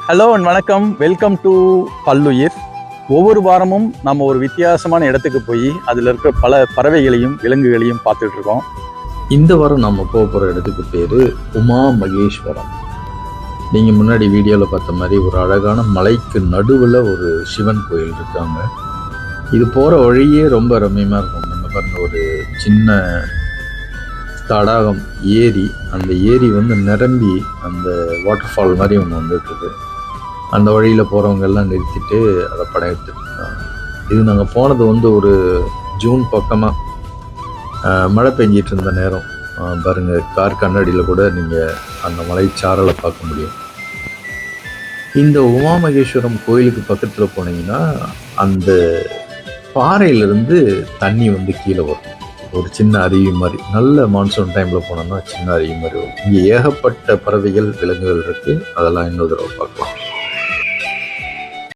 Hello and வணக்கம். Welcome to பல்லுயிர். ஒவ்வொரு வாரமும் நம்ம ஒரு வித்தியாசமான இடத்துக்கு போய் அதில் இருக்கிற பல பறவைகளையும் விலங்குகளையும் பார்த்துட்டு இருக்கோம். இந்த வாரம் நம்ம போகிற இடத்துக்கு பேர் உமா மகேஸ்வரம். நீங்கள் முன்னாடி வீடியோவில் பார்த்த மாதிரி ஒரு அழகான மலைக்கு நடுவில் ஒரு சிவன் கோயில் இருக்காங்க. இது போகிற வழியே ரொம்ப ரம்மியமாக இருக்கும். நம்ம பாருங்க, ஒரு சின்ன தடாகம், ஏரி. அந்த ஏரி நிரம்பி அந்த வாட்டர் ஃபால் மாதிரி ஒன்று வந்துட்டுருக்கு. அந்த வழியில் போகிறவங்க எல்லாம் நிறுத்திட்டு அதை படம் எடுத்துட்டு இருக்காங்க. இது நாங்கள் போனது ஒரு ஜூன் பக்கமாக மழை பெஞ்சிட்டு இருந்த நேரம். பாருங்கள், கார் கண்ணாடியில் கூட நீங்கள் அந்த மலைச்சாரலை பார்க்க முடியும். இந்த உமா மகேஸ்வரம் கோயிலுக்கு பக்கத்தில் போனீங்கன்னா அந்த பாறையிலிருந்து தண்ணி கீழே வரும். ஒரு சின்ன அருவி மாதிரி. நல்ல மான்சூன் டைமில் போனோம்னா சின்ன அருவி மாதிரி வரும். இங்கே ஏகப்பட்ட பறவைகள், விலங்குகள் இருக்குது. அதெல்லாம் இன்னொரு தடவை பார்க்கலாம்.